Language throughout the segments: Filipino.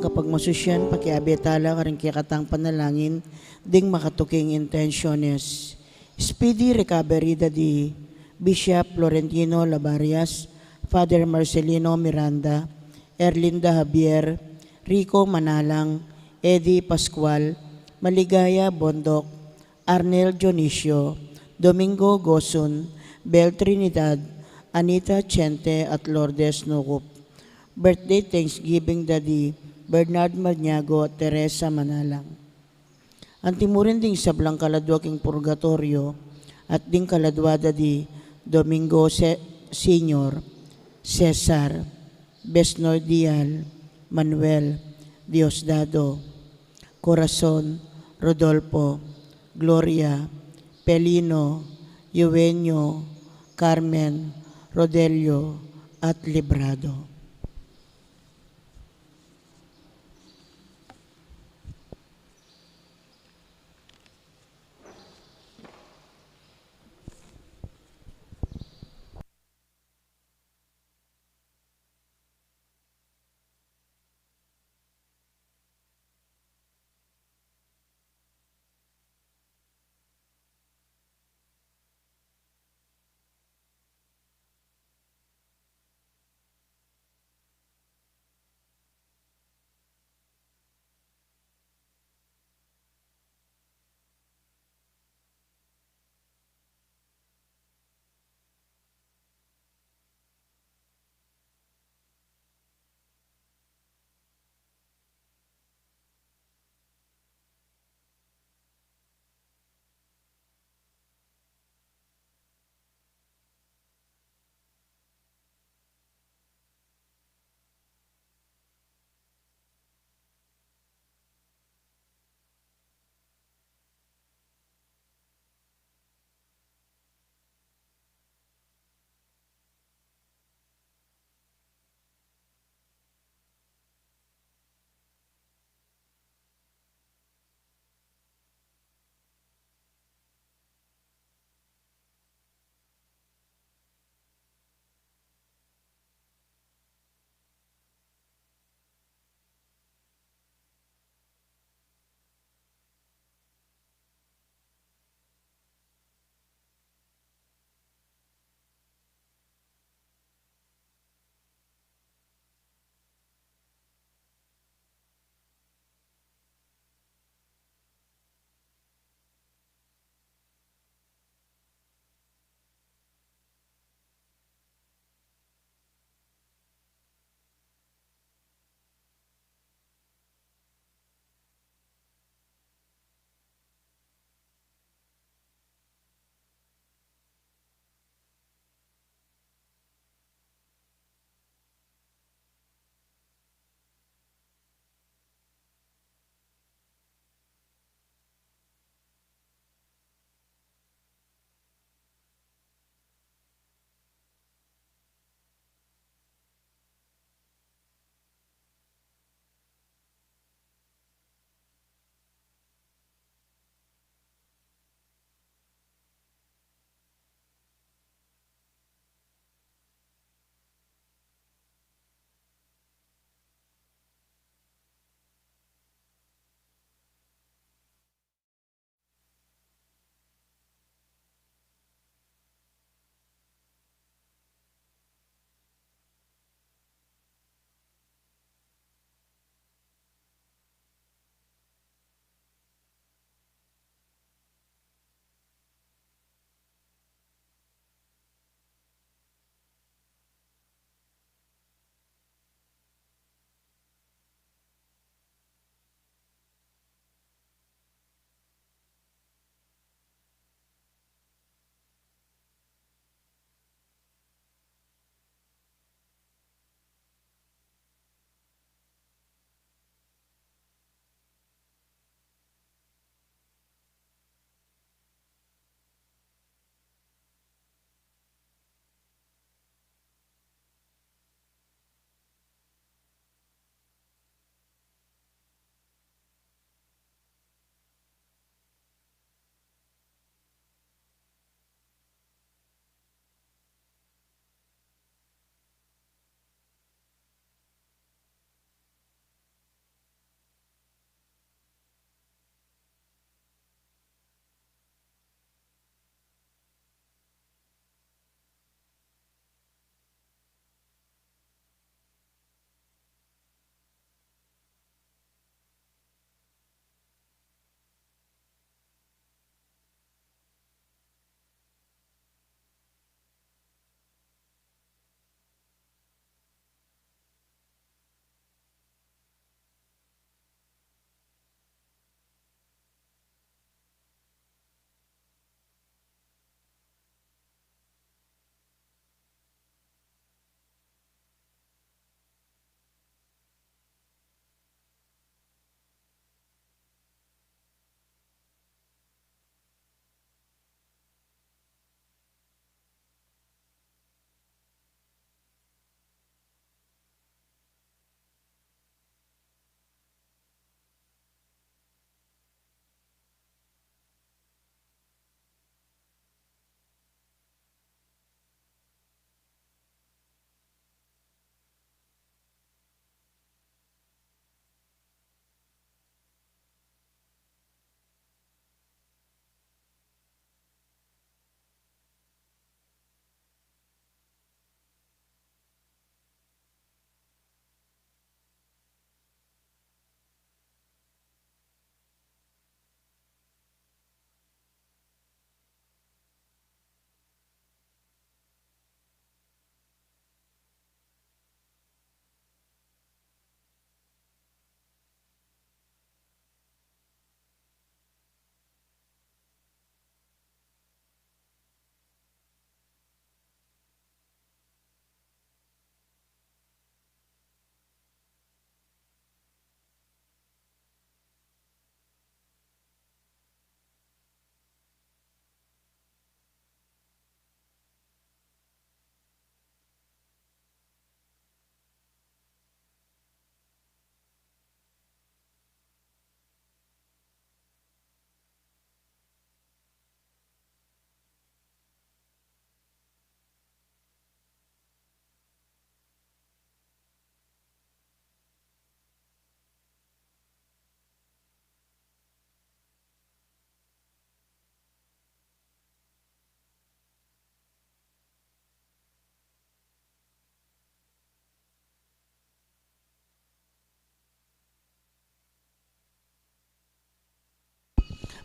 kapag masusyan, pakiabetala ka rin katang panalangin, ding makatuking intentiones. Speedy recovery di Bishop Florentino Labarias, Father Marcelino Miranda, Erlinda Javier, Rico Manalang, Eddie Pascual, Maligaya Bondok, Arnel Dionisio, Domingo Gosun, Bel Trinidad, Anita Chente at Lourdes Nukup. Birthday Thanksgiving Daddy Bernard Maniago at Teresa Manalang. Ang timurin ding sablang kaladwa king purgatorio at ding kaladwada di Domingo Senior, Cesar, Besnoy Dial, Manuel, Diosdado, Corazon, Rodolfo, Gloria, Pelino, Eugenio, Carmen, Rodelio at Librado.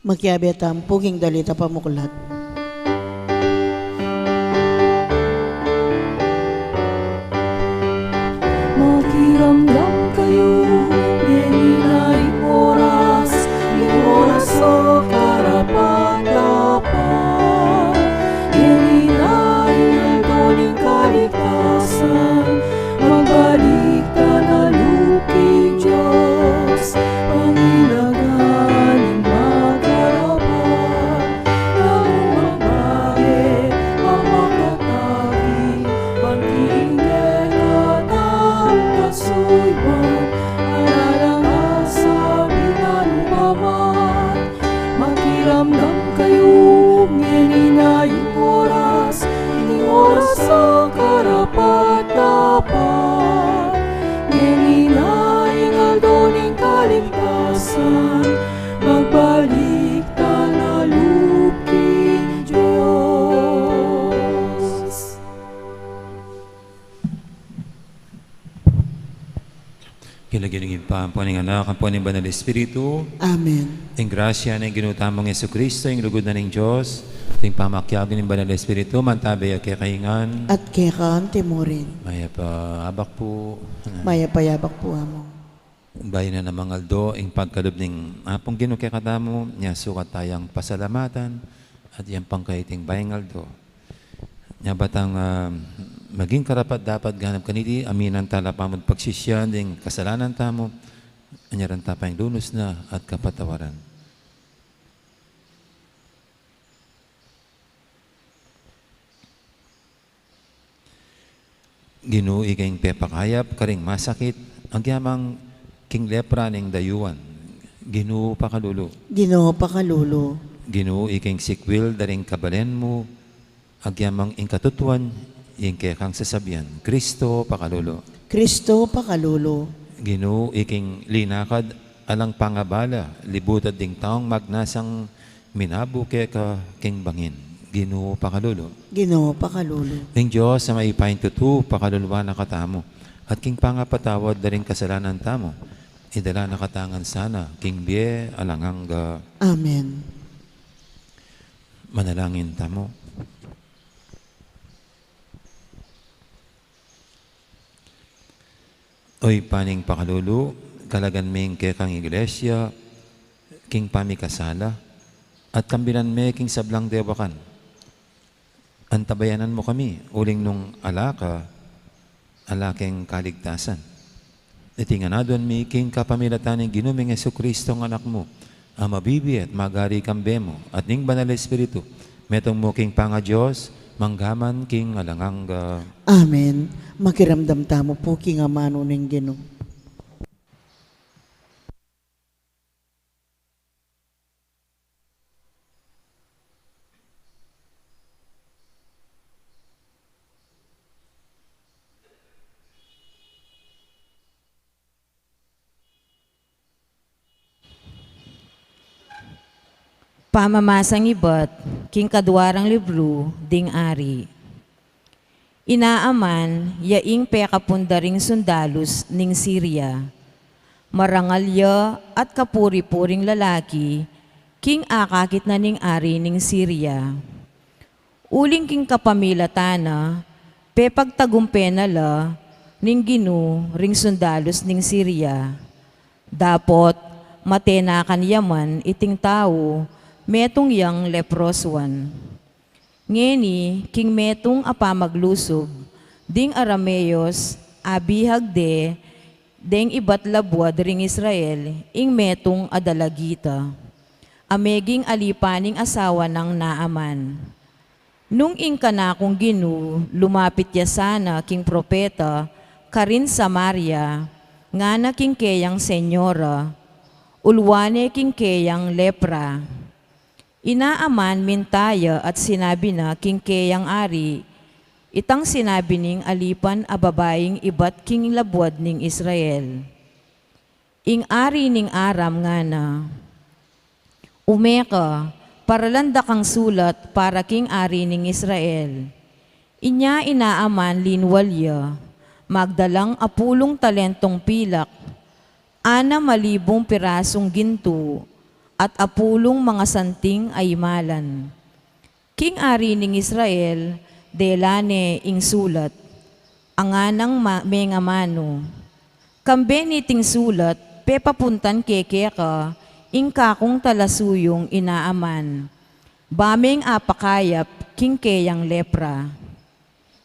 Makiabetam puging dalita pamuklat. Makiramdam kayo, geninay oras, yung oras sa karapat-dapat. Geninay naldoning kaligtasan, magbalik ka na lupig Diyos. Pangilaganing magarapat, lalong magbaye ang makatagi, pagtingin katang kasuyban, alalang sa binalupaman. Makiramdam kayo, ngeninay oras, ini oras sa karapat-dapat. Ngeninay ngaldoning kaligtasan, magbalik ta na lupig Diyos. Kilagilingin pa ang puning anak, ang puning banal Espiritu, Amen. ang grasya ng ginutamang Yesu Kristo, ang lugod na ng Diyos, ang pamakyag ng banal Espiritu, mantabay at kakahingan. At kekaan timurin. Maya pa, abak po. Maya payabak po amo. Bayan na namang aldo, ang pagkalub ng apong ginukikatamo, niya sukat tayang pasalamatan, at yung pangkaiting bayang aldo. Niya batang maging karapat dapat ganap kaniti, aminan tala pamod pagsisyan, ding kasalanan tamo, anyaran tapang lunos na at kapatawaran. Ginoo ikaing pepakayap, karing masakit, ang yamang king lepra ning dayuan. Ginoo pakalulu. Ginoo pakalulo. Ginoo ikaing sikwil daring kabalen mo, agyamang ingkatutuan, yung kekang sasabihan, Kristo pakalulu. Kristo pakalulo. Ginoo iking linakad, alang pangabala, libutad ding taong magnasang minabuke ka king bangin. Ginoo pakalulu. Ginoo pakalulo. Ning Diyos sa maipain tutu, pakaluluwa na katamo, at king pangapatawad daring kasalanan tamo, idala na katangan sana, king biye alangang Amen. manalangin tamo. Oy paning pakalulu, kalagan ming kekang iglesia, king pamikasala, at kambilan me king sablang dewakan. Antabayanan mo kami, uling nung alaka, alaking kaligtasan. Itinganadon mi king kapamilatan ng ginuming Yesu Kristo ng anak mo, ang mabibi at magari kambe mo, at ning banal Espiritu, metong mo king panga Diyos, manggaman king alangang Amen. Makiramdam tamo po king amano ng Ginoo. Pamamasang ibat, king kadwarang libro, ding ari. Inaaman, yaing pekapundaring sundalus ning Syria. Marangalya at kapuri-puring lalaki, king akakit na ning ari ning Syria. Uling king kapamilatana, pepagtagumpe na la, ning ginu ring sundalus ning Syria. Dapot, matenakan yaman iting tao, metong yang leproswan. Ngeni, king metong apamaglusog, ding Arameos, abihagde, ding ibat labwa ring Israel, ing metong adalagita. Ameging alipaning asawa ng Naaman. Nung ing kanakong ginu, lumapit ya sana king propeta, karin Samaria, nga na king keyang senyora, ulwane king keyang lepra. Inaaman mintaya at sinabi na king keyang ari, itang sinabi ning alipan a babaeng ibat king labwad ning Israel. Ing ari ning Aram nga na, umeka, paralanda kang sulat para king ari ning Israel. Inya inaaman linwalya, magdalang apulong talentong pilak, 6,000 pirasong ginto, at apulong mga santing ay malan. King ari ning Israel, delane ing sulat, anganang mengamano. Kambe niting sulat, pepapuntan kekeka, ing kakong talasuyong inaaman. Baming apakayap, king keyang lepra.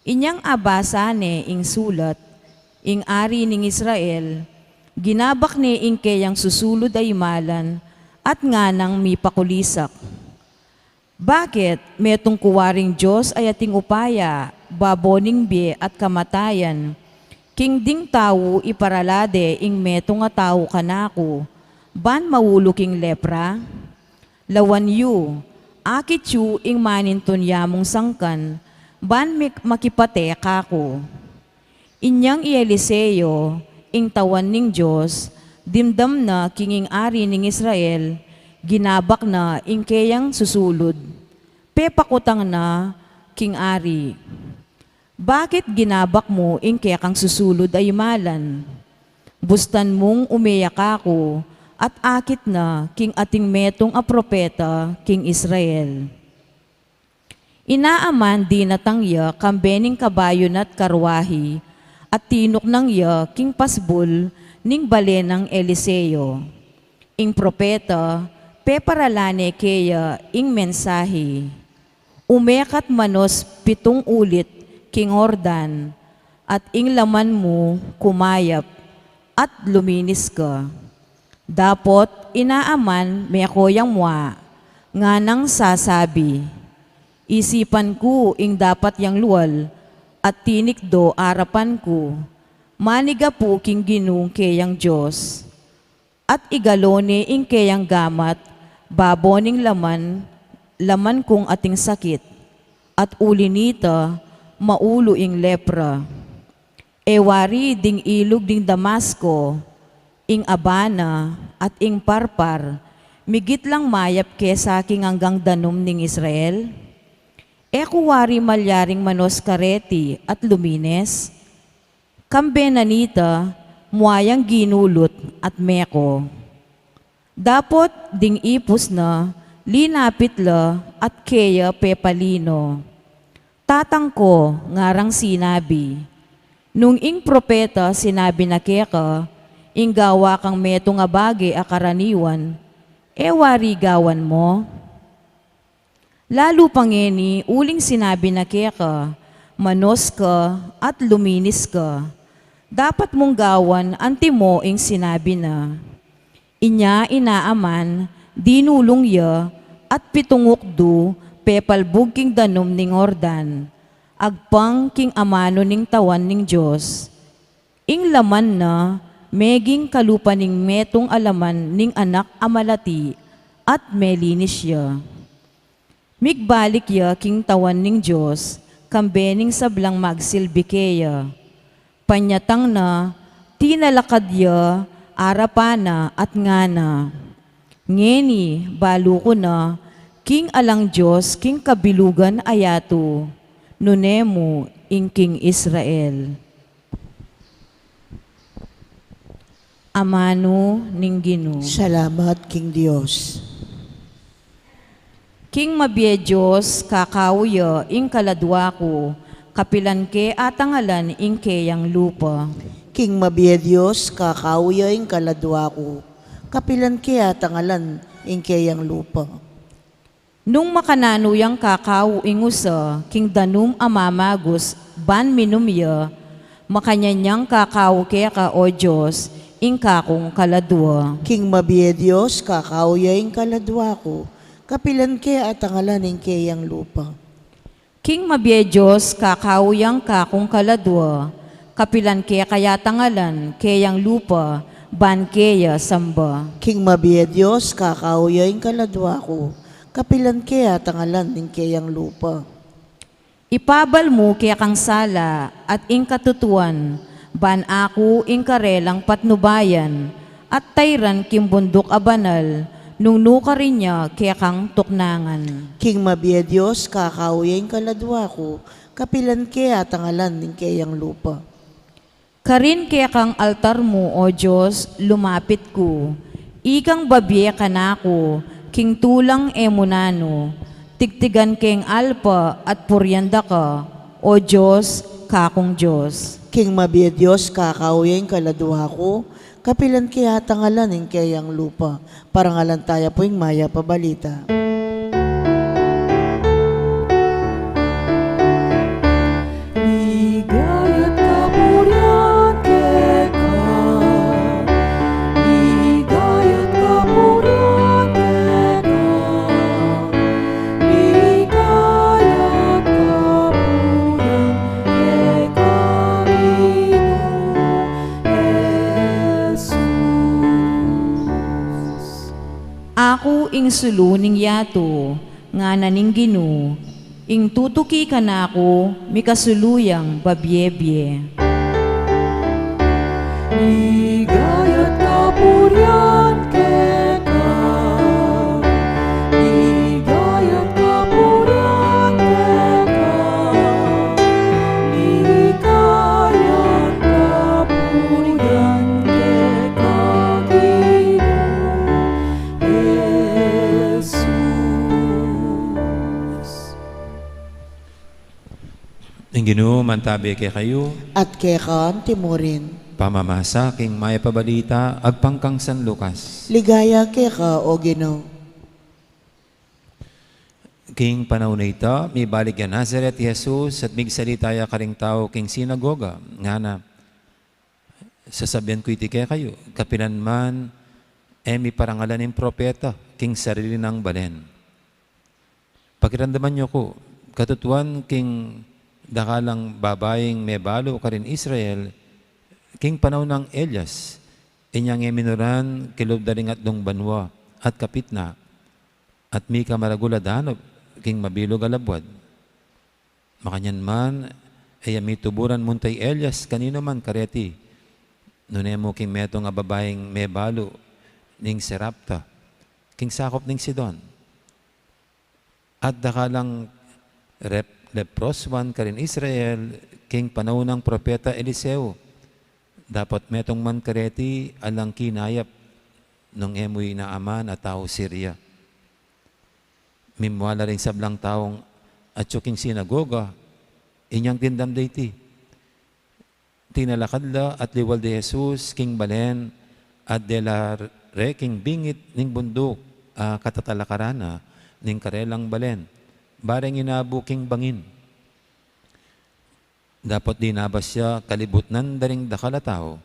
Inyang abasane ing sulat, ing ari ning Israel, ginabak ni ing keyang susulod ay malan, at nganang mipakulisak. Bakit metong kuwaring Diyos ay ating upaya, baboning biye at kamatayan, king ding tao iparalade ing metong nga tao kanako, ban mawuluking lepra? Lawan yu, akit yu ing maninton yamong sangkan, ban makipate kako. Inyang Eliseo, ing tawan ning Diyos, dimdam na kinging ari ning Israel, ginabak na ing keyang susulod, pepakutang na king ari. Bakit ginabak mo ing kayang susulod ay malan? Bustan mong umiyak ako, at akit na king ating metong a propeta king Israel. Inaaman di natangya kambening kabayo at karwahi, at tinok ng ya king pasbul ning balenang Eliseo. Ing propeta, peparalane kaya ing mensahe. Umekat manos 7 ulit king Ordan, at ing laman mo kumayap, at luminis ka. Dapot inaaman mekoyang mua, nga nang sasabi, isipan ko ing dapat yang luwal, at tinikdo arapan ko, maniga po king ginung keyang Diyos. At igalone ing keyang gamat, baboning laman kong ating sakit, at uli nita, maulo ing lepra. Ewari ding ilog ding Damasco, ing Abana at ing Parpar, migit lang mayap kesa king hanggang danom ning Israel. Kuwari malyaring manos kareti at lumines, kambe nanita, muayang ginulot at meko. Dapot ding ipos na, linapit la at keya pepalino. Tatangko ngarang sinabi, nung ing propeta sinabi na keka, ing gawa kang meto nga bagi akaraniwan, wari gawan mo. Lalo pangeni, uling sinabi na keka, manos ka at luminis ka. Dapat mong gawan anti mo ing sinabi na. Inya inaaman, dinulong ya, at pitungukdo, pepalbog king danom ning Ordan, agpang king amano ning tawan ning Diyos. Ing laman na, meging kalupa ning metong alaman ning anak amalati, at melinis ya. Migbalik ya king tawan ning Diyos, kambening sablang magsilbi keya. Panyatang na, tinalakad ya, arapana at ngana. Ngeni, balo ko na, king alang Diyos, king kabilugan ayato, nunemo ing king Israel. Amano ning Ginoo. Salamat, King Diyos. King mabye Diyos, kakawyo, ing kaladwa ko, kapilan ke atangalan ing keyang lupa. King mabiya Diyos, kakauya ing kaladwa ko, kapilan kaya tangalan ing kayang lupa. Nung makananuyang kakao ing usa, king danum amamagos, ban minumya, makanyanyang kakao kaya ka o Diyos, ing kakong kaladwa. King mabiya Diyos, kakauya ing kaladwa ko, kapilan kaya tangalan ing kayang lupa. King mabye Diyos, kakawuyang kakong kaladwa, kapilan kaya tangalan, kayang lupa, ban kaya samba. King mabiya Diyos, kakauya ing kaladwa ko, kapilan kaya tangalan ing kayang lupa. Ipabal mo kaya kang sala, at ing katutuan, ban ako ing karelang patnubayan, at tayran kimbundok abanal, nung nuka rin niya kaya kang tuknangan. King mabiya Diyos, kakauya ing kaladwa ko, kapilan kaya tangalan ing kayang lupa. Karin kaya kang altar mo, O Diyos, lumapit ko, Ikang babye kanako, king tulang emunano, tigtigan keng alpa at puryanda ka, o Diyos, kakong Diyos. King mabiya Diyos, kakauya yung kaladwa ko, kapilan kaya tangalan yung kayang lupa, parangalan tayo po yung maya pabalita. Ligaya't kapurian keka, ligaya't kapurian keka, ligaya't kapurian keka, Ginoong Jesus. Ako ing suluning yato, nga naning Gino, ing tutuki ka na ako, mikasuluyang babyebye. Ligaya't kapurian keka, ligaya't kapurian keka, ligaya't kapurian keka, Ginoong Jesus. Ang Ginoo mantabi kay kayo, At kekan timurin, pamamasa king maya pabalita, agpangkang San Lucas. ligaya keka o Ginoo. King panahon na ito, may balik yan Nazareth Jesus at migsalita ya karing tao king sinagoga. Nga na, sasabihan ko iti kaya kayo, kapilan man, may parangalan ng propeta, king sarili ng balen. Pakiramdaman niyo ko, katutuan king dakalang babaeng may balo ka rin Israel, king panahon ng Elias, inyang eminuran kilob daring at dong banwa at kapitna, at mika maragula danop, king mabilog alabwad. Makanyan man, ay may tuburan muntay Elias, kanino man kareti, nunemo king meto nga babaeng may balo, ning Serapta, king sakop ning Sidon. At dakalang leproswan ka rin Israel, king panahon ng propeta Eliseo. Dapat metong man kareti alang kinayap nung emoy na ama na tao Syria. Mimwala rin sablang taong at king sinagoga, inyang tindam dayti. Tinalakad la at liwal de Jesus, king balen, at de la king bingit ning bundok, katatalakarana, ning karelang balen. Bareng inabu king bangin. Dapat dinabas siya kalibutnan daring dakalataw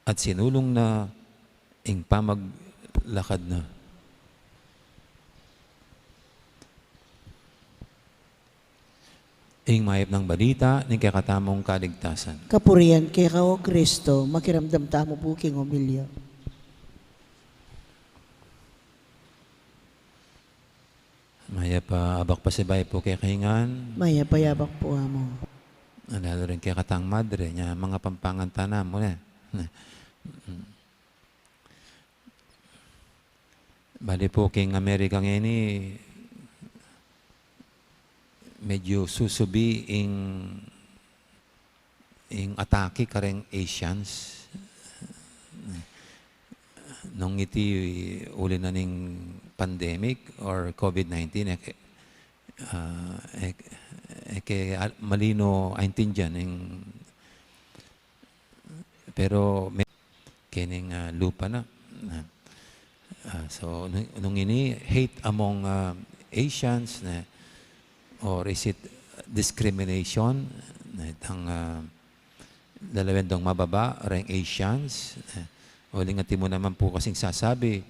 at sinulong na ing pamaglakad na. Ing mayap ng balita ning kakatamong kaligtasan. Kapurian keka o Kristo, makiramdam tamo po king umilya. Maya pa abak pa si bay po kay kahingan. Maya payabak po amo. Lalo rin kay katang madre niya, mga pampangan tanam mo na. Bali po king Amerika ngayon medyo susubi ing atake kareng Asians. Nung iti uli na ning pandemic or COVID-19, malino aintindihan pero may kining lupa na. So nung ini hate among Asians or is it discrimination itang dalawendong mababa reng Asians uli nga timo naman po kasing sasabi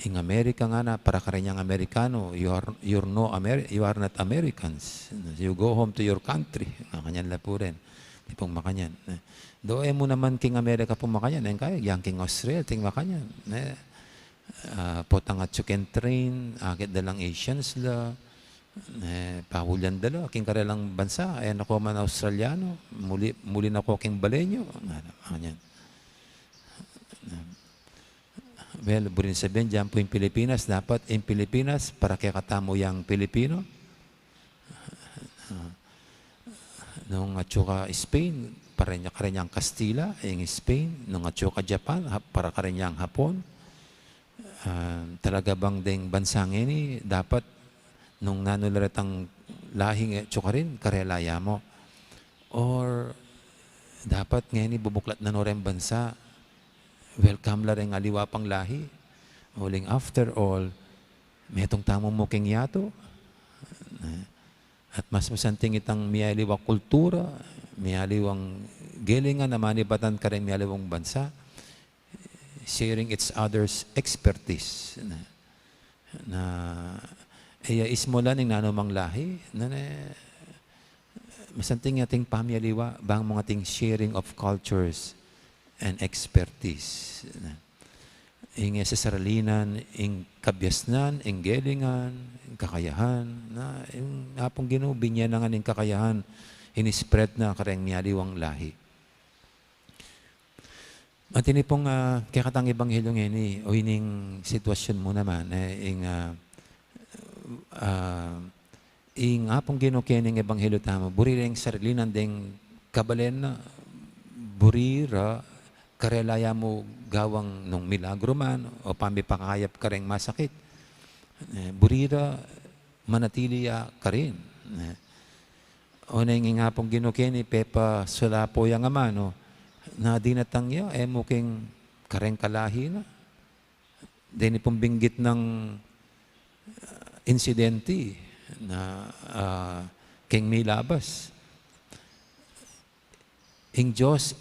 in America nga na para kanyang Amerikano you are not Americans, you go home to your country, kanyan la po rin di pong makanyan doe mo naman king America po makanyan kaya yang king Australia ting makanyan potang at chicken train agad dalang Asians la pahulyan dala king karelang bansa ako man Australiano muli na ko king Balenyo kanyan. Well, burin sabihin dyan po yung Pilipinas, dapat yung Pilipinas para kaya katamo yung Pilipino. Nung atsuka Spain, para kanyang Kastila, yung Spain. Nung atsuka Japan, para kanyang Hapon. talaga bang ding bansang ini dapat nung nanularat ang lahing tsukarin, karelaya mo? Or dapat ngayon bubuklat na no rin bansa, welcome la rin aliwa pang lahi. Uling after all, metong tamong muking yato. At mas masanting itang miyaliwang kultura, miyaliwang gilingan na manibatan ka rin miyaliwang bansa, sharing each other's expertise. Ismola ng nanumang lahi, masanting ating pamiyaliwa, bang mga ting sharing of cultures and expertise. Ing sa saralinan, ing kabyasnan, ing gelingan, ing kakayahan, na yung apong ginubin niya na nga ning kakayahan, in-spread na kareng miyaliwang lahi. At ini pong kakatang Ebanghelyo ngayon, o ining sitwasyon mo naman, ing apong ginukening Ebanghelyo tamo, buriring sarilinan ding kabalen na, burira, karelaya mo gawang nung milagro man o pamipakayap ka rin masakit. Burira, manatiliya ka rin. O nanging nga pong ginukini, pepa sulapo yung ama, no? Na dinatangya, muking kareng kalahi na. Dini pong binggit ng insidente na king milabas. Ing Diyos,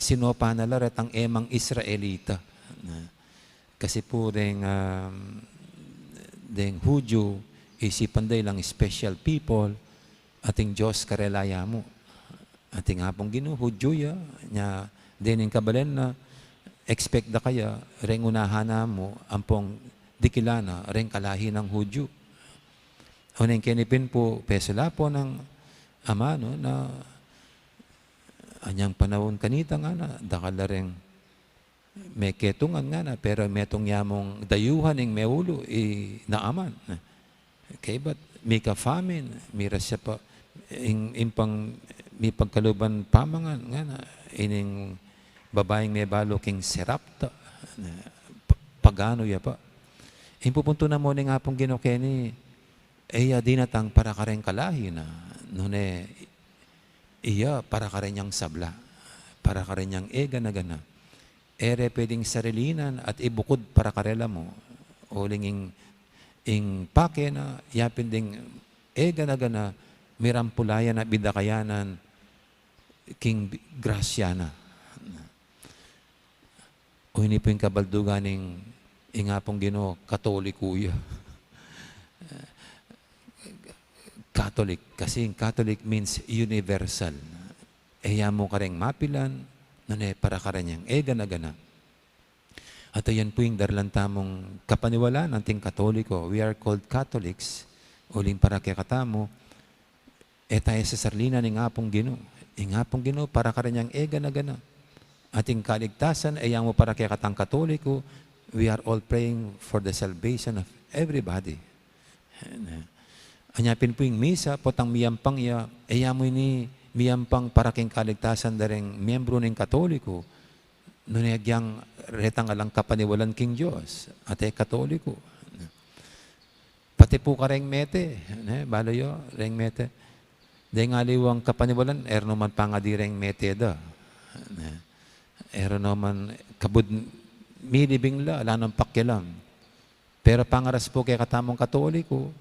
sinopa na larat ang emang Israelita. Kasi po deng Hudyo, isipan day lang special people, ating Diyos karelaya mo. Ating hapong Ginoo, Hudyo ya, nya dening kabalen na, expect da kaya, reng unahan na mo, ampong dikilana, reng kalahi ng Hudyo. Unang kinipin po, pesala po ng ama, no, na anyang panahon kanita nga na, dakala rin may ketungan nga na, pero metong yamong dayuhan ng meulo, naaman. Okay, but may ka-famine, may rasya pa, impang may pagkaluban pamangan nga na, ining babaeng may balo king serapta, pagano ya pa. Pupunto na mo ni nga pong ginokeni, dinatang para ka rin kalahi na, nune, iya, para ka rin niyang sabla. Para ka rin niyang gana-gana. Ere pwedeng sarilinan at ibukod para karela mo. Uling ing pake na, yapin ding gana-gana, mirampulayan at bidakayanan, king grasyana. O hindi po yung kabaldugan ng ingapong Ginoo, Katolikuya. Catholic, kasi Catholic means universal. Mo ka rin mapilan, para ka rin yung gana-gana. At ayan po yung darlantamong kapaniwala ng ting Katoliko. We are called Catholics. Uling para kaya katamo, tayo sa sarlina ng apong Ginoo. Ang apong Ginoo, para ka rin yung gana-gana. Ating kaligtasan, mo para kaya katang Katoliko, we are all praying for the salvation of everybody. Anyapin po yung misa, potang miyampang ya, mo ini miyampang para king kaligtasan da rin miyembro ng Katoliko, nunagyang retang alang kapaniwalan king Diyos, ate Katoliko. Pati po ka rin mete, balo yo, ring mete. Dahil nga liwang kapaniwalan, naman pa nga di ring mete da. Naman kabud milibing la, ala ng pakyalam. Pero pangaras po kay katamong Katoliko,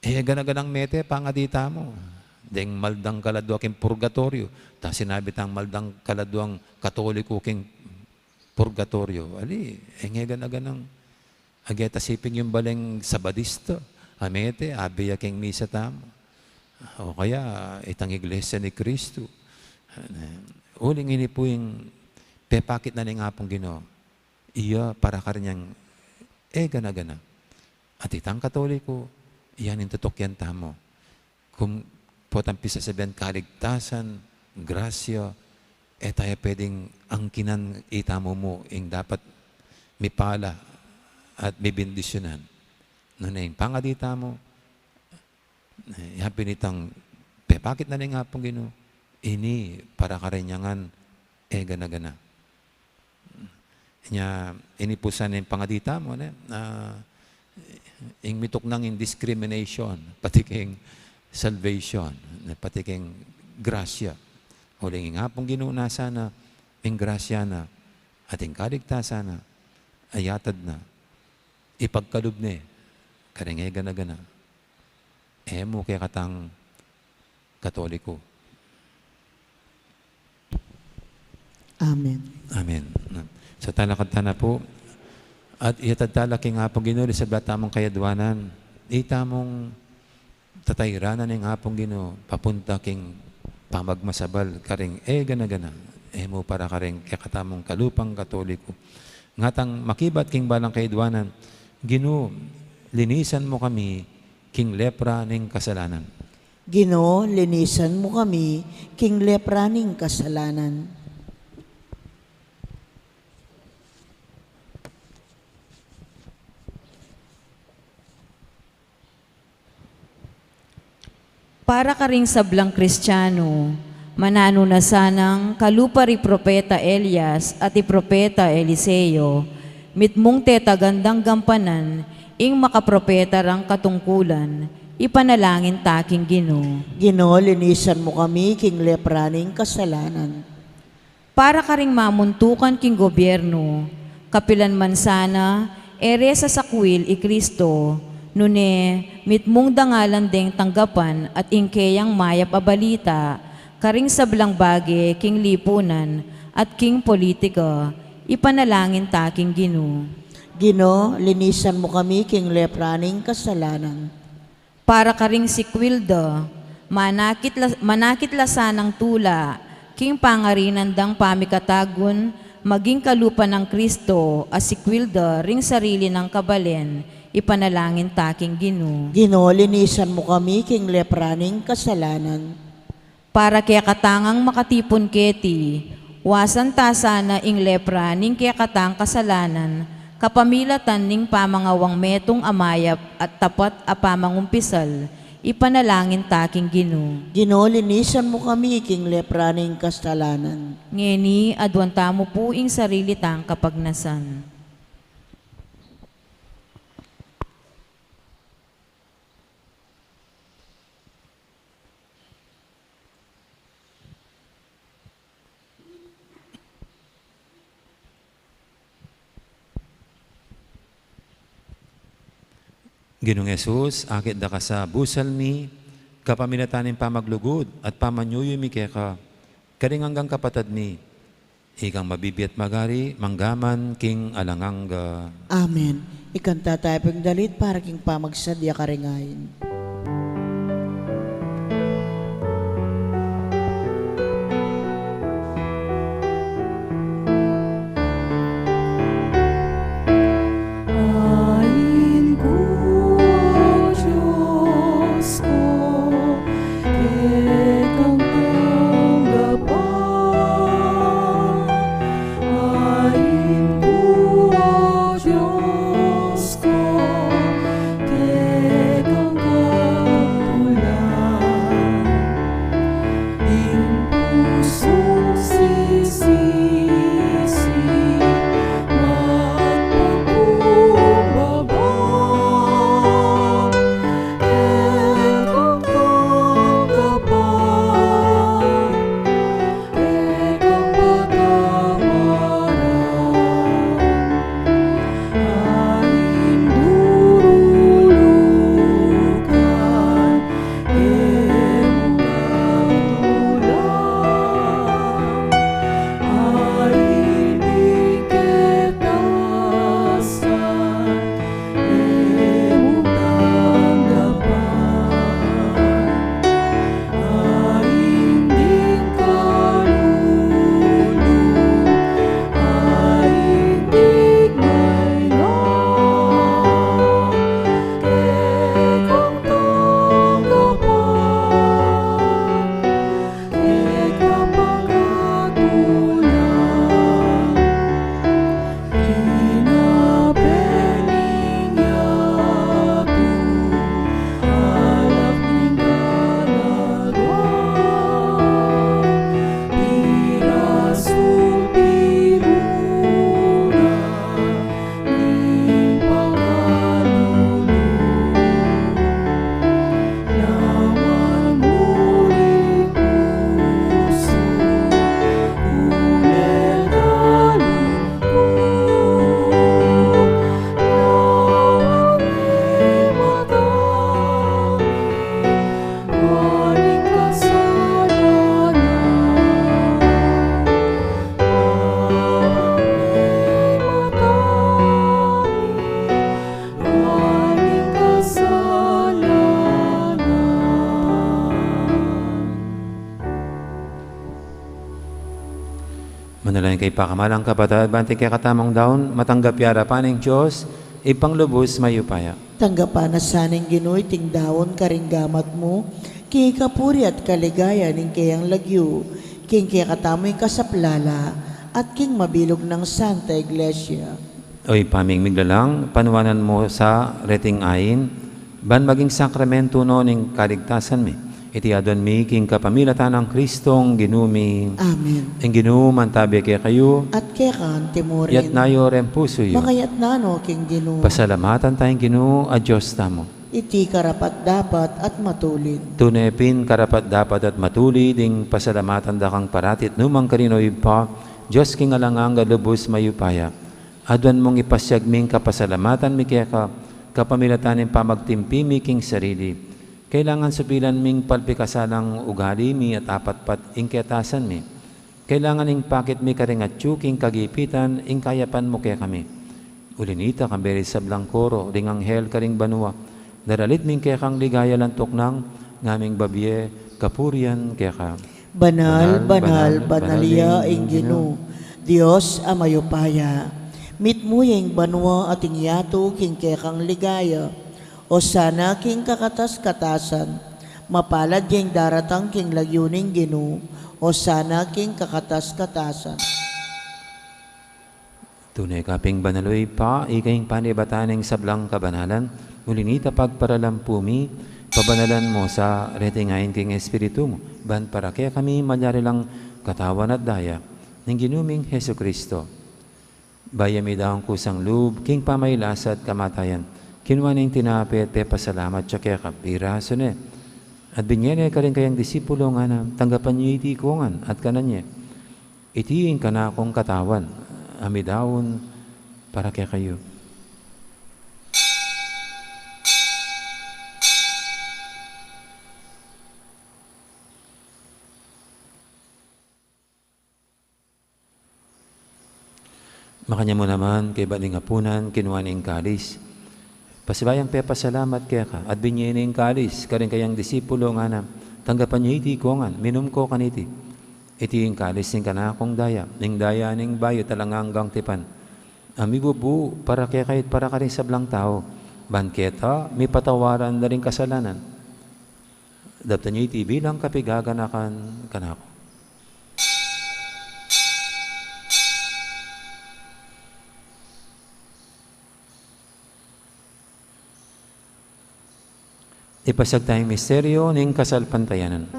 gana-ganang mete, pangadita mo. Deng maldang kaladwa king purgatorio. Ta sinabi tang maldang kaladwang Katoliko king purgatorio. Ali, gana-ganang agetasiping yung baleng sabadista. Amete, abiya king misa tamo. O kaya, itang iglesia ni Kristo. Uling ini po yung pepakit na ng apong Ginoo. Iya, para ka rin yung gana-gana. At itang Katoliko, iyan yung tutok yan tamo. Kung potampi sa sabihan kaligtasan, grasya, tayo pwedeng angkinan itamo mo, yung dapat may pala at may bendisyonan. Noon yung pangadita mo, yapin itang pepakit na nga pong Ginoo, ini para karenyangan gana-gana. Nya inipusan ng pangadita mo na ing mitok nang in discrimination, pati king salvation, pati king grasya. Huling nga pong ginunasa na ing grasya na ating kaligtasan na ayatad na ipagkalub ni karingay gana-gana. Mo kaya katang Katoliko. Amen. Amen. Sa talakad na po, at iatadtala king hapong Ginoo sa batamong kayadwanan, itamong tatayranan ng hapong Ginoo, papunta king pamagmasabal, karing gana-gana, mo para karing kakatamong kalupang Katoliko. Ngatang makibat king balang kayadwanan, Ginoo, linisan mo kami king lepra ning kasalanan. Ginoo, linisan mo kami, king lepra ning kasalanan. Para ka ring sablang Kristiyano, manano na sanang kalupari Propeta Elias at Propeta Eliseo, mitmong tetagandang gampanan, ing makapropeta rang katungkulan, ipanalangin taking Ginoo. Ginoo, linisan mo kami, king lepra ning kasalanan. Para ka ring mamuntukan king gobyerno, kapilan man sana, ere sa sakwil i Kristo, nune mitmong dangalan deng tanggapan at ingkeyang mayap a balita, karing sablang bage king lipunan at king politika, ipanalangin taking Ginoo. Ginoo, linisan mo kami, king lepra ning kasalanan. Para ka ring sikwilda, manakit lasanang tula, king pangarinandang pamikatagon, maging kalupa ng Kristo, asikwilda ring sarili ng kabalen, ipanalangin taking Ginoo. Ginoo, linisan mo kami, king lepra ning kasalanan. Para kaya katangang makatipon keti, wasan ta sana ing lepra ning kaya katang kasalanan, kapamilatan ning pamangawang metong amayap at tapat a pamangumpisal, ipanalangin taking Ginoo. Ginoo, linisan mo kami, king lepra ning kasalanan. Ngeni, adwanta mo po ing sarili tang kapagnasan. Ginoong Jesus, akit da ka sa busal mi, kapamilatanin pamaglugod at pamanyuyo mi kaya ka, karing hanggang kapatad mi, ikang mabibiyat magari, manggaman king alangangga. Amen. Ikanta tayo pang dalit para king pamagsadya karingayin. Ain ko, Diyos ko, kekang tanggapan. Ain ko, Diyos ko, kekang kay pakamalang kapatid, banting kay katamang daon, matanggap yara paning Diyos, ipanglubos mayupaya. Tanggapan na saning Ginoy ting dawon karinggamat mo, kay kapuri at kaligaya ning kayang lagyo, king kaya katamoy kasaplala, at king mabilog ng Santa Iglesia. Oy, paming miglalang, panuwanan mo sa reting ayin, ban maging sakramento no ning kaligtasan mi. Iti adon mi, king kapamilatan ng Kristong ginumi. Amen. Ang ginuman tabi kay kayo, At kaya kan timurin, yat nayo ren puso yo. makayat nano king Gino, Pasalamatan tayong Ginoo a Diyos tamo. iti karapat dapat at matulid. Tunepin karapat dapat at matuli ding pasalamatan da kang paratit numang karinoy pa, Diyos king alangang galubos mayupaya. Adwan mong ipasyag ming kapasalamatan mi kaya ka, kapamilatanin pa magtimpi mi king sarili. Kailangan supilan ming palpikasalang ugali mi at apatpat ing kiatasan mi. Kailangan ing pakit mi karingatyu king kagipitan ing kayapan mo kaya kami. Ulinita kamberi sa blangkoro, ring anghel karing banwa. Daralit ming kaya kang ligaya lantok ng ngaming babye, kapurian kaya ka. Banal, banal, banalya ing Gino, Dios amayupaya. Mit mo yung banwa at ing yato king kaya kang ligaya. O sana king kakatas-katasan, mapalad yung daratang king lagyuning Gino, o sana king kakatas-katasan. Tunay kaping banaloy pa, ikayong panibataning sablang kabanalan, mulinita pagparalampumi, pabanalan mo sa retingayin king Espiritu mo, ban para kaya kami malyari lang katawan at daya, ng ginuming Heso Kristo. Bayami daw ang kusang loob, king pamaylas at kamatayan, kinuha ng tinapit, pasalamat siya kaya kapiraso ne. At binyere ka rin kayang disipulo nga na, tanggapan niyo iti ikungan at kananya. Itiin ka na akong katawan, amidawon para kaya kayo. Makanya mo naman kay baling apunan, kinuha ng kalis. Pasibayang pasalamat kaya ka, at binyening kalis, karing kayang disipulo nga na, tanggapan niyo iti ikungan, minum ko kaniti. Iti yung kalis ning kanakong daya, ning daya ning bayo talanganggang tipan. Amibubu, para kaya kahit para ka rin sa blang tao, banketa, may patawaran na rin kasalanan. Dapta niyo iti bilang kapigaganakan kanako. Ipasag tayong misteryo ng kasalpantayanan.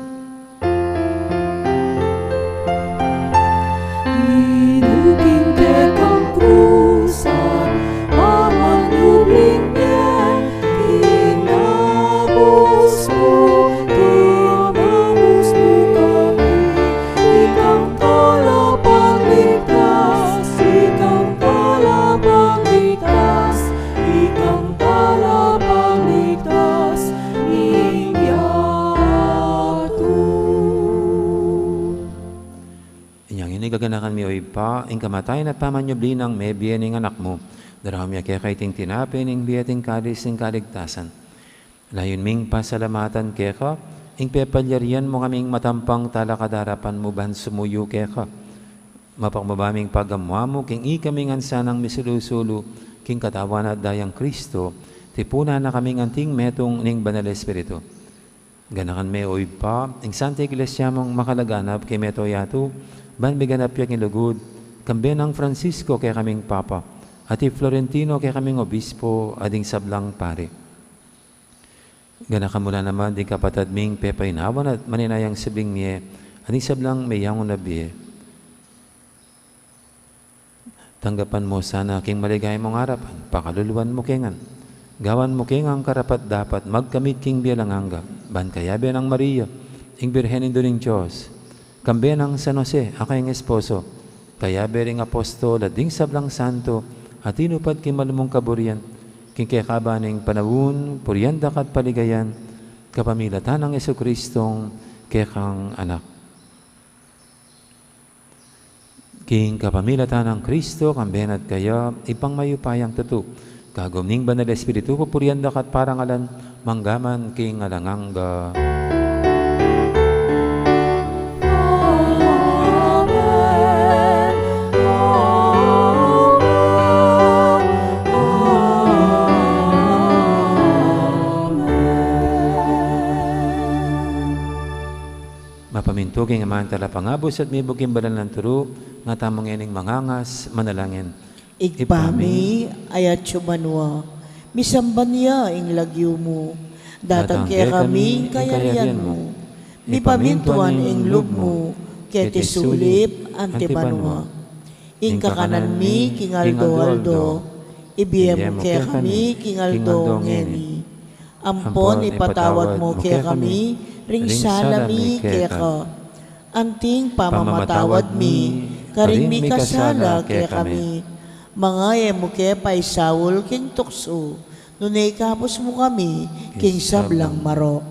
Inuging kekang krusan, mamanubing niya, kinabos mo, tumamos mo kami, ikang talapagligtas, ikang talapagligtas, ikang talapagligtas, gaganakan mi oy pa, ing kamatayan at pamanyubli ng may biyening anak mo, daraham ya kaya kaiting tinapin, ing biyeting kalis, ing kaligtasan. Layon ming pasalamatan kaya ka, ing pepalyarian mo kaming matampang talakadarapan mo ban sumuyo kaya ka. Mapakmabaming pagamwa mo, king ikaming ansanang misulusulo, king katawan at dayang Kristo, tipuna na kaming anting metong ning banal Espiritu. Ganakan may oy pa, ing Santa Iglesia mong makalaganap kay meto yato, ban biganap yak ilugod, kambe ng Francisco kay kaming Papa, at Florentino kay kaming Obispo, ading sablang pare. Ganakan mula naman, di kapatad ming pepainawan at maninayang sibling niye, ading sablang mayangon na biye. Tanggapan mo sana king maligay mong harapan, pakaluluan mo kengan. Gawan mo kengang karapat dapat magkamit king bialanganga, ban kayabe ng Maria, ing Birhen ng Diyos, kambe ng San Jose, akayong esposo, kayabe ring apostol at ding sablang santo, at inupad king malumong kaburian, king kayakaba ng panawun, puryandak at paligayan, kapamilatan ng Jesucristong kekang anak. King kapamilatan ng Kristo, kamben at kaya, ipang mayupayang tutu, kagumning banal Espiritu, pupuryandak at parangalan, manggaman king alanganga. Amen, Mapamintuging aman tala pangabos at may buging balan ng turo, nga tamang ining mangangas, manalangin. Igpami ayat sumanwa, misamban niya ing lagyo mo, datang kaya kami kayarian mo, mipamintuan ing lub mo, kaya tisulip antibanwa. Ing kakanan mi kingaldo-aldo, ibiyem kaya kami kingaldo ngeni. Ampon ipatawad mo kaya kami, ring salami kaya ka. Anting pamamatawad mi, karing mi kasala kaya kami. Mga mo kaya paisawol king tukso, nunay kapos mo kami, king sablang marok.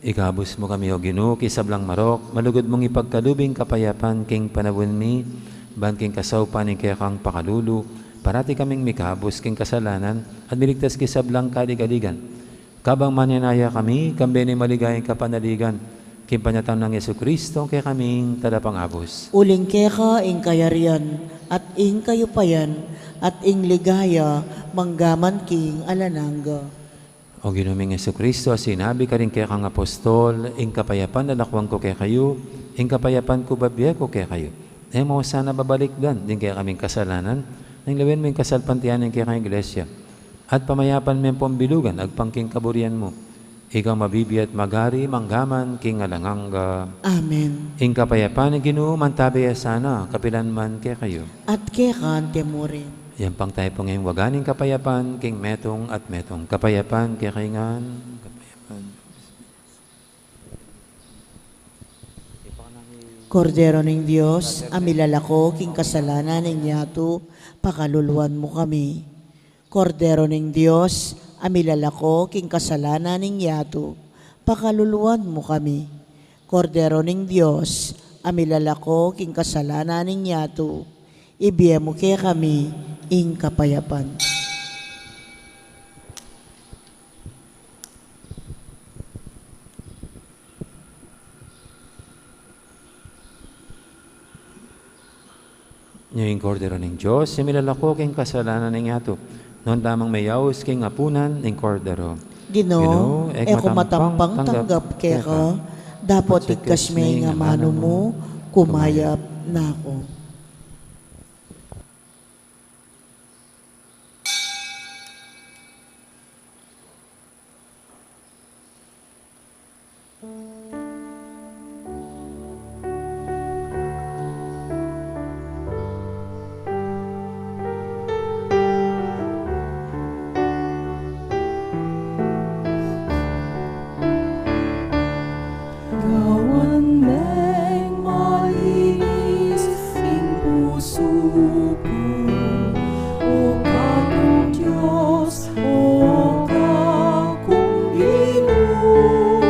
Ikabos mo kami o Ginoo, kisablang marok, malugod mong ipagkalubing kapayapan king panawin mi, ban king kasawpan kaya kang pakalulu, parati kaming mikabos king kasalanan, at miligtas kisablang kaligaligan. Kabang manyanaya kami, kambeni maligayang kapanaligan, king panyatang ng Yesu Kristo, kaya kaming tadapang abos. Uling keka ing kayarian, at ing kayupayan, at ing ligaya, manggaman king alanangga. O Ginoong Yesu Kristo, sinabi ka rin kaya kang apostol, ing kapayapan nalakwang ko kaya kayo, ing kapayapan ko babiya ko kaya kayo. Eh mo sana babalik dan, din kaya kaming kasalanan, nang lawin mo yung kasalpantianan kaya kang iglesia. At pamayapan mo yung pambilugan, agpangking kaburian mo. Ikaw mabibi at magari, manggaman, king alanganga. Amen. Ing kapayapan ng Ginoo, mantabaya sana, kapilan man kaya kayo. At kekan temurin. Yan pang tayo po ngayong waganing kapayapan, king metong at metong. Kapayapan, kaya kaingan, kapayapan. Kordero ng Diyos, amilalako king kasalanan ng yato, pakaluluan mo kami. Kordero ng Diyos, amilalako king kasalanan ng yato, pakaluluan mo kami. Kordero ng Diyos, amilalako king kasalanan ng yato, ibiyem mo kaya kami, ing kapayapan. Ngayong kordero ng Diyos, similalako king kasalanan ng yato. Noon lamang mayaws king apunan ng kordero. Ginoo, eko matampang tanggap keka, dapat ikas may nga mano mo, kumayap na ako. Gawan meng malinis ing puso ko, o kakong Diyos, o kakong Ginoo.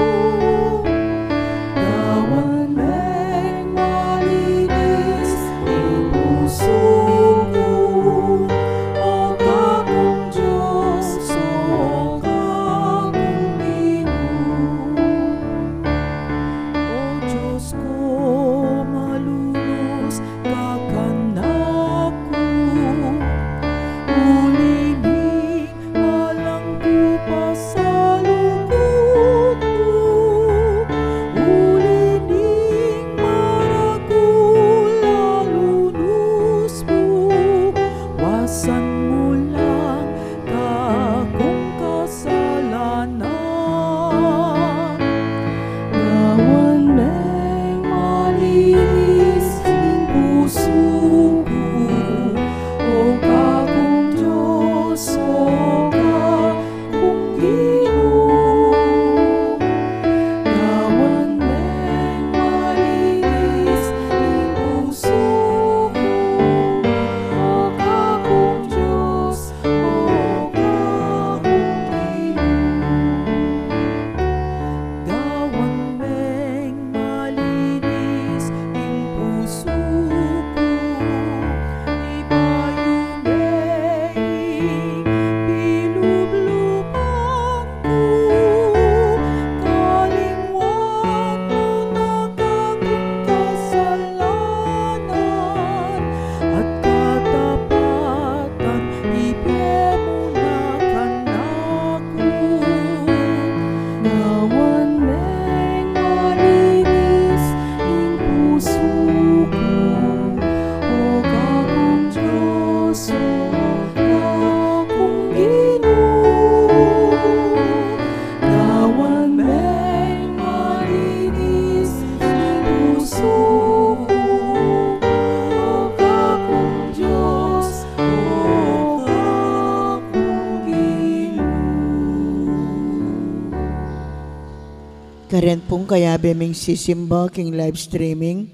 Karen pong kaya beming sisimba king live streaming.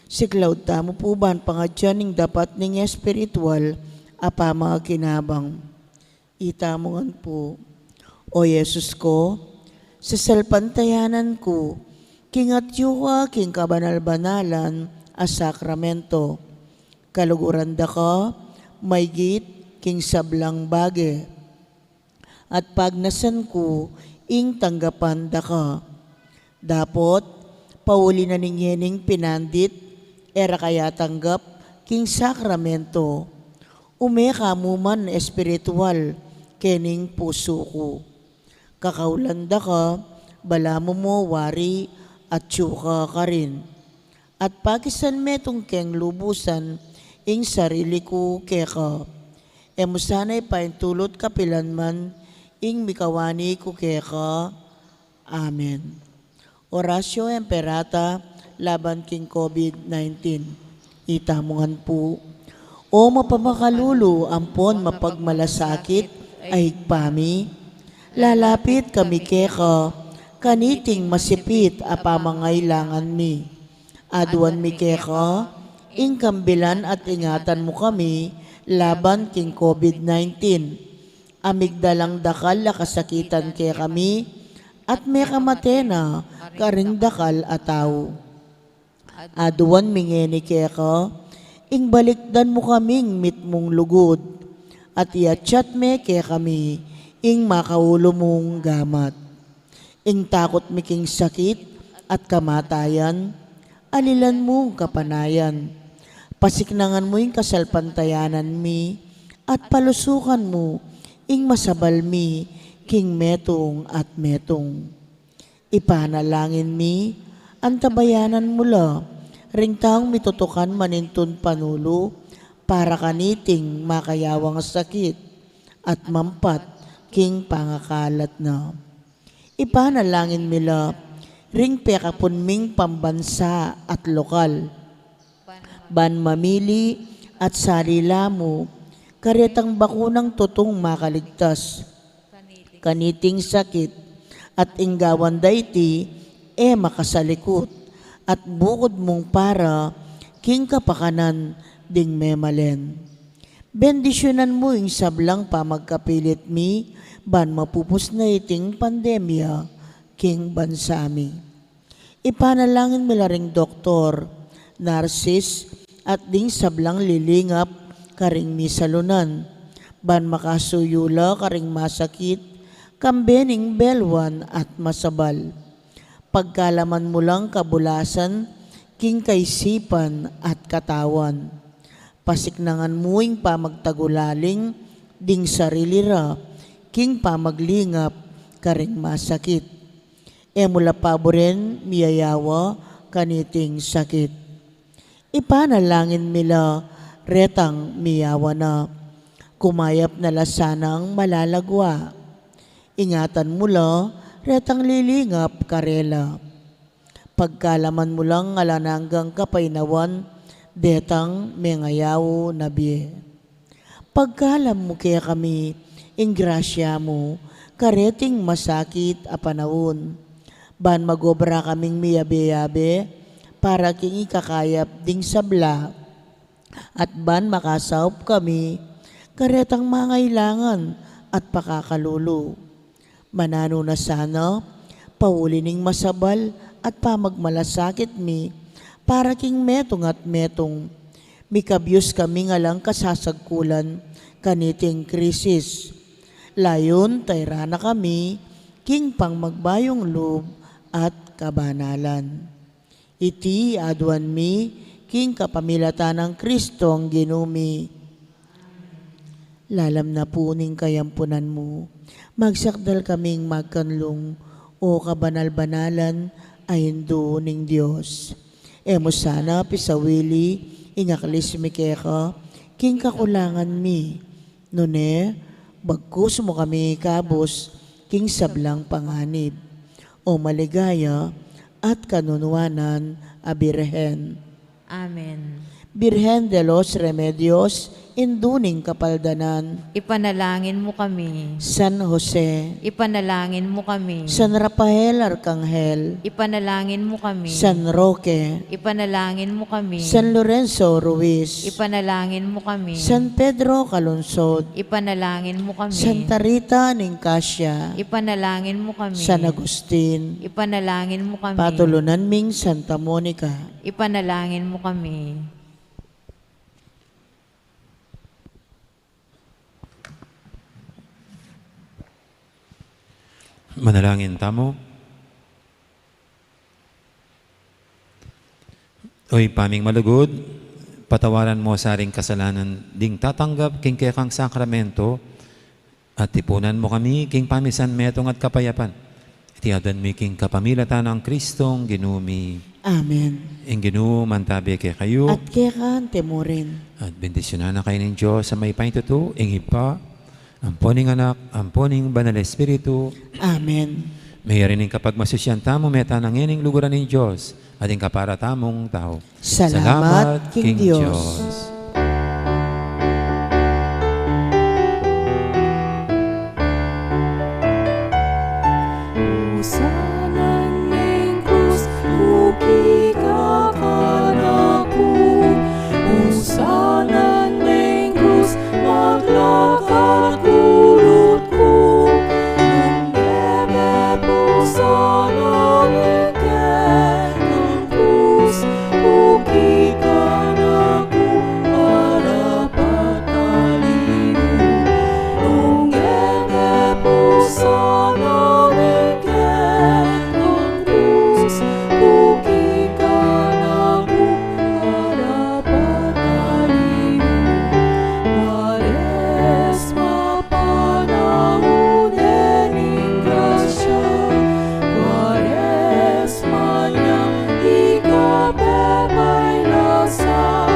Si Cloud tamo po ba ang pangadyan ning dapat ning espiritual apa mga kinabang. Itamongan po, O Yesus ko, sa salpantayanan ko, kingatyo ka king kabanal-banalan a sakramento. Kaluguran da ka, may git king sablang bage. At pagnasan ko, ing tanggapan da ka. Dapot, pauli na ningyening pinandit, era kaya tanggap, king sakramento. Umeka mo man espiritual, kening puso ko. Kakaulanda ka, bala mo wari, at tsuka ka rin. At pakisan metong keng lubusan, ing sarili ko keka. Emo sana'y paintulot kapilan man, ing mikawani ko keka. Amen. Orasyo Emperata laban king COVID-19. Itamongan po. O mapamakalulu ampon mapagmalasakit ay higpami. Lalapit kami keka, kaniting masipit apamangailangan mi. Aduan mi keka, ingkambilan at ingatan mo kami laban king COVID-19. Amigdalang dakal la kasakitan ke kami, at may kamatena, karing dakal ataw. Aduan mingeni keka, ing balikdan mo kaming mitmong lugod, at iachat me ke kami, ing makaulo mong gamat. Ing takot miking sakit at kamatayan, alilan mong kapanayan. Pasiknangan mo ing kasalpantayanan mi, at palusukan mo, ing masabal mi, king metong at metong. Ipanalangin mi, antabayanan mula, ring taong mitutukan manintun panulo, para kaniting makayawang sakit, at mampat king pangakalat na. Ipanalangin mila, ring pekapun ming pambansa at lokal, ban mamili at sarila mo, karetang bakunang tutong makaligtas, kaniting sakit, at inggawan dayti, makasalikot, at bukod mong para, king kapakanan, ding memalen. Bendisyonan mo ing sablang pamagkapilit mi, ban mapupus na iting pandemya, king bansami. Ipanalangin mo ring doktor, narsis, at ding sablang lilingap, karing misalunan, ban makasuyula karing masakit, kambening belwan at masabal. Pagkalaman mo lang kabulasan, king kaisipan at katawan. Pasiknangan mo ing pamagtagulaling, ding sarilira, king pamaglingap, karing masakit. Mula paboren, miyayawa, kaniting sakit. Ipanalangin mila, retang miyawa na, kumayap na lasanang malalagwa. Ingatan mula, retang lilingap karela. Pagkalaman mo lang alananggang kapainawan, detang mengayaw nabiye. Pagkalam mo kaya kami, ingrasya mo, kareting masakit a panahon. Ban magobra kaming miyabe-yabe, para king ikakayap ding sabla. At ban makasaup kami, karetang mangailangan at pakakalulu. Manano na sana, paulining masabal at pamagmalasakit mi, para king metong at metong, mikabyos kami nga lang kasasagkulan, kaniting krisis. Layon, tayrana kami, king pang magbayong loob at kabanalan. Iti aduan mi, king kapamilatan ng Kristo ang ginumi. Lalam na puning kayampunan mo, magsakdal kaming magkanlong, o kabanal-banalan ay hindo ning Diyos. Emo sana pisawili, ingaklis mi keka, king kakulangan mi. Nune, bagkus mo kami kabos, king sablang panganib. O maligaya at kanunwanan a Birhen. Amen. Birhen de los Remedios, induning kapaldanan. Ipanalangin mo kami. San Jose, Ipanalangin mo kami. San Rafael Arcangel, Ipanalangin mo kami. San Roque, Ipanalangin mo kami. San Lorenzo Ruiz, Ipanalangin mo kami. San Pedro Calungsod, Ipanalangin mo kami. Santa Rita Nicasia, Ipanalangin mo kami. San Agustin, Ipanalangin mo kami. Patulunan Ming Santa Monica, Ipanalangin mo kami. Manalangin tamo. Oy paming malugod, patawaran mo sa aring kasalanan ding tatanggap king kekang sakramento at tipunan mo kami king pamisan metong at kapayapan. Itiadan mi king kapamilatan ng Kristong ginumi. Amen. Ing ginu mantabi kay kayo At kekante mo rin. at bendisyonan na kayo ng Diyos sa may paintuto, ing ipa, amponing anak, amponing banal Espiritu. Amen. Mayroon kapag masusyan tamo meta ng ining luguran ng Diyos at ing kapara tamong tao. Salamat, King Diyos. Usanan ning krus, uki ka kanaku. Usanan ning krus, maglakad kulot ko. Nung bebe puso ng iken ng krus, uki ka naku, harapat talimu. Nung bebe puso ng iken ng krus, uki ka naku, harapat talimu. Pares mapanahon ening grasya, pares manyang ikabebay lasa,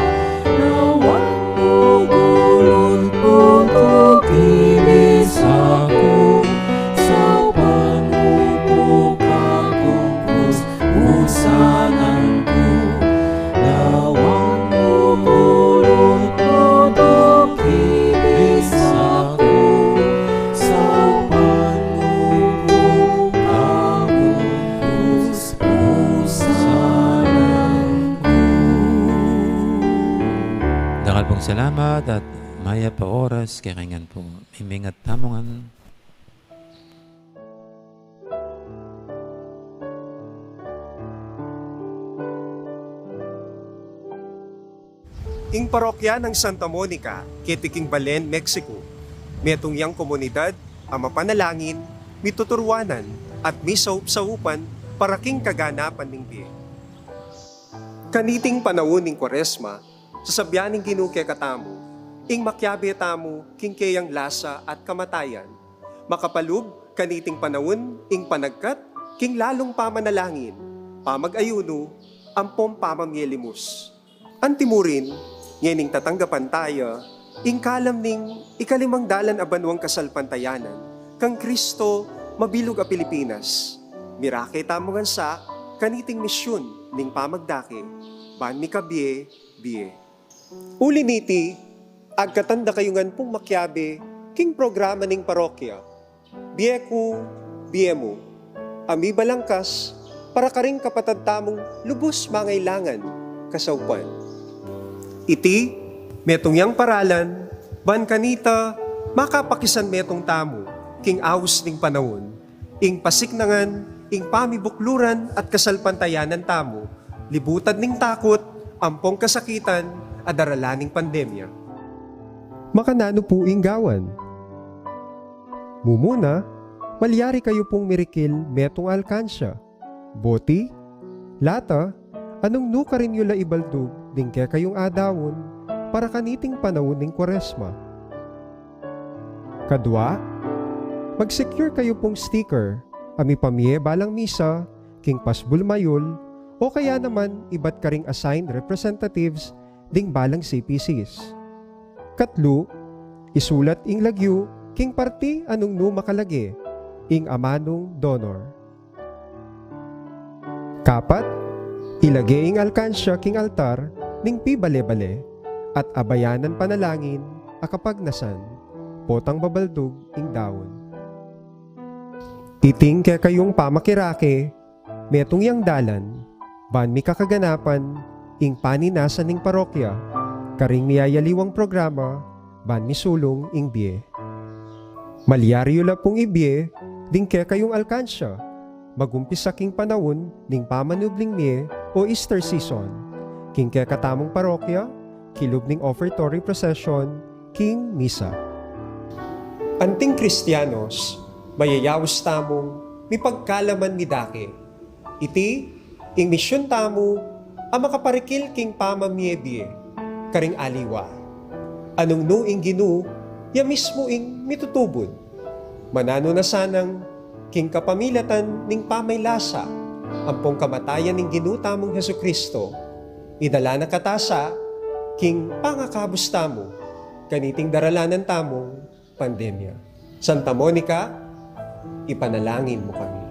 nawan mugulot mo to kinis ako, sa panupok akong krus, usanan ko. Nawan mugulot mo to kinis ako, sa panupok akong krus, usanan ko. Dakal pong salamat at maya pa oras kaya kaingan po. Imingat tamongan. Ing parokya ng Santa Monica, Kitiking Balen, Mexico. Metong yang komunidad, ang mapanalangin, mituturwanan, at misaup-saupan para king kaganapan ning biye. Kaniting panahon ning Kwaresma, sasabyaning ginuke katamu, ing makyabe tamu, king kayang lasa at kamatayan. Makapalub, kaniting panahon, ing panagkat, king lalong pamanalangin, pamag-ayuno, ampom pamamyelimus. Antimurin, ngening tatanggapan tayo, ing kalam ning ikalimang dalan abanwang kasalpantayanan, kang Kristo mabilog a Pilipinas. Mirake tamongan sa kaniting misyon ning pamagdake, ban mi kabie, biye. Uliniti, agkatanda kayungan pong makyabe, king programa ning parokya, biyeku, biyemo, ami balangkas, para karing kapatad tamong lubos mangailangan, kasawpan. Iti, metong yang paralan, ban kanita, makapakisan metong tamo, king awus ning panahon, ing pasiknangan, ing pamibukluran at kasalpantayanan tamo, libutan ning takot, ampong kasakitan, adaralaning pandemya. Makanano po ing gawan? Mumuna, malyari kayo pong mirikil metong alkansya, boti, lata, anong nuka rin yula ibaldog, ding kaya kayong adawon, para kaniting panahon ng Kwaresma. Kadwa, mag-secure kayo pong sticker, ami pamye balang misa, king pasbul mayol, o kaya naman iba't karing assigned representatives ding balang CPCs. Katlo, isulat ing lagyu, king parti anong nu makalagi, ing amanong donor. Kapat, ilagay ing alkansya king altar, ning pibale-bale, at abayanan panalangin, akapagnasan, potang babaldog ing daon. Iting kaya kayong pamakirake, metong yang dalan, ban mi kakaganapan, ing paninasan ning parokya, karing niyayaliwang programa, ban mi sulong ing biye. Malyaryo la pong ibiye, ding kaya kayong alkansya, magumpisa king panahon ning pamanubling miye o Easter season, king kaya katamong parokya, kilub ning offertory procession, king misa. Anting Kristiyanos, mayayawis tamong mi pagkalaman mi dake. Iti, ing misyon tamo, ang makaparikil king pamamiyebie, karing aliwa. Anong no ing ginu, ya mismo ing mitutubod. Manano na sanang king kapamilatan ning pamaylasa, ampong kamatayan ning ginuta mong Hesukristo, idala na katasa, king pangakabos tamo, kaniting daralanan tamong pandemya. Santa Monica, ipanalangin mo kami.